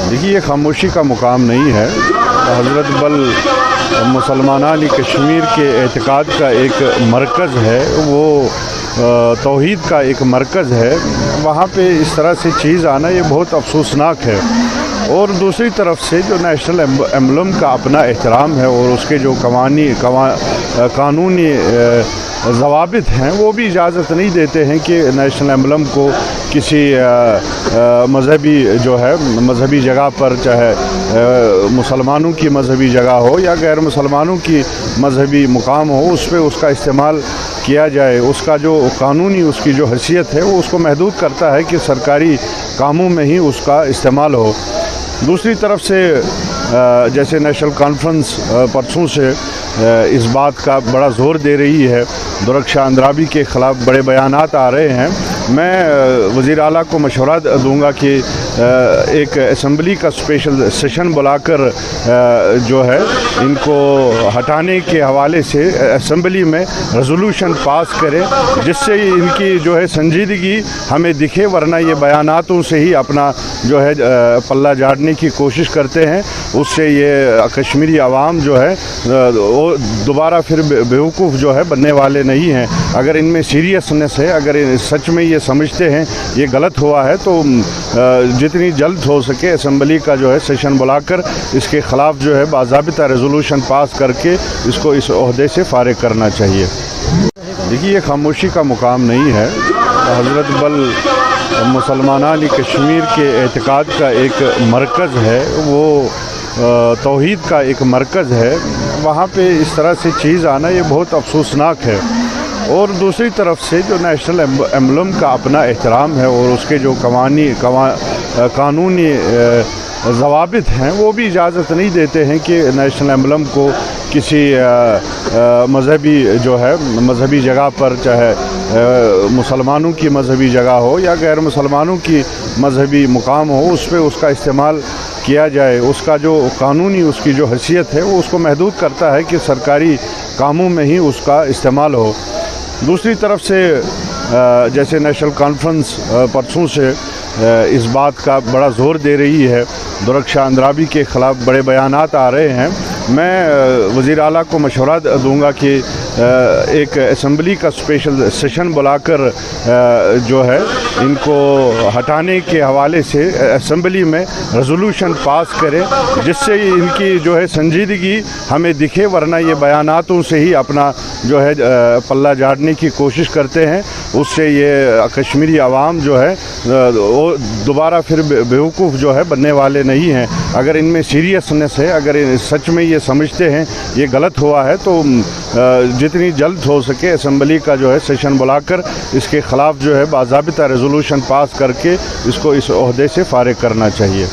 देखिए, ये खामोशी का मुकाम नहीं है। हज़रत बल मुसलमानान कश्मीर के एतकाद का एक मरकज़ है, वो तौहीद का एक मरकज़ है। वहाँ पे इस तरह से चीज़ आना ये बहुत अफसोसनाक है। और दूसरी तरफ से जो नेशनल एम्बलम का अपना एहतराम है और उसके जो कानूनी ज़वाबित हैं वो भी इजाज़त नहीं देते हैं कि नेशनल एम्बलम को किसी मजहबी जो है मजहबी जगह पर, चाहे मुसलमानों की मजहबी जगह हो या गैर मुसलमानों की मजहबी मुकाम हो, उस पर उसका इस्तेमाल किया जाए। उसका जो कानूनी उसकी जो हैसियत है वो उसको महदूद करता है कि सरकारी कामों में ही उसका इस्तेमाल हो। दूसरी तरफ से जैसे नेशनल कॉन्फ्रेंस परसों से इस बात का बड़ा ज़ोर दे रही है, दुरक्षा अंद्राबी के ख़िलाफ़ बड़े बयानात आ रहे हैं। मैं वज़ीर आला को मशवरा दूंगा कि एक असम्बली का स्पेशल सेशन बुलाकर जो है इनको हटाने के हवाले से असम्बली में रेजोल्यूशन पास करें, जिससे इनकी जो है संजीदगी हमें दिखे, वरना ये बयानातों से ही अपना जो है पल्ला झाड़ने की कोशिश करते हैं। उससे ये कश्मीरी अवाम जो है वो दोबारा फिर बेवकूफ़ जो है बनने वाले नहीं हैं। अगर इनमें सीरियसनेस है, अगर सच में ये समझते हैं ये गलत हुआ है, तो जितनी जल्द हो सके असम्बली का जो है सेशन बुलाकर इसके ख़िलाफ़ जो है बाज़ाबिता रेजोल्यूशन पास करके इसको इस ओहदे से फ़ारिग करना चाहिए। देखिए, ये खामोशी का मुकाम नहीं है। हज़रत बल मुसलमानान कश्मीर के एतकाद का एक मरकज़ है, वो तौहीद का एक मरकज़ है। वहाँ पे इस तरह से चीज़ आना ये बहुत अफसोसनाक है। और दूसरी तरफ से जो नेशनल एम्बलम का अपना एहतराम है और उसके जो कानूनी ज़वाबित हैं वो भी इजाज़त नहीं देते हैं कि नेशनल एम्बलम को किसी मजहबी जो है मजहबी जगह पर, चाहे मुसलमानों की मजहबी जगह हो या गैर मुसलमानों की मजहबी मुकाम हो, उस पर उसका इस्तेमाल किया जाए। उसका जो कानूनी उसकी जो हैसियत है वो उसको महदूद करता है कि सरकारी कामों में ही उसका इस्तेमाल हो। दूसरी तरफ से जैसे नेशनल कॉन्फ्रेंस परसों से इस बात का बड़ा ज़ोर दे रही है, दुरक्षा अंद्राबी के ख़िलाफ़ बड़े बयानात आ रहे हैं। मैं वज़ीर आला को मशवरा दूंगा कि एक असम्बली का स्पेशल सेशन बुलाकर जो है इनको हटाने के हवाले से असम्बली में रेजोल्यूशन पास करें, जिससे इनकी जो है संजीदगी हमें दिखे, वरना ये बयानातों से ही अपना जो है पल्ला झाड़ने की कोशिश करते हैं। उससे ये कश्मीरी अवाम जो है वो दोबारा फिर बेवकूफ़ जो है बनने वाले नहीं हैं। अगर इनमें सीरियसनेस है, अगर सच में ये समझते हैं ये गलत हुआ है, तो जितनी जल्द हो सके असम्बली का जो है सेशन बुलाकर इसके ख़िलाफ़ जो है बाज़ाबिता रेजोल्यूशन पास करके इसको इस ओहदे से फ़ारिग करना चाहिए।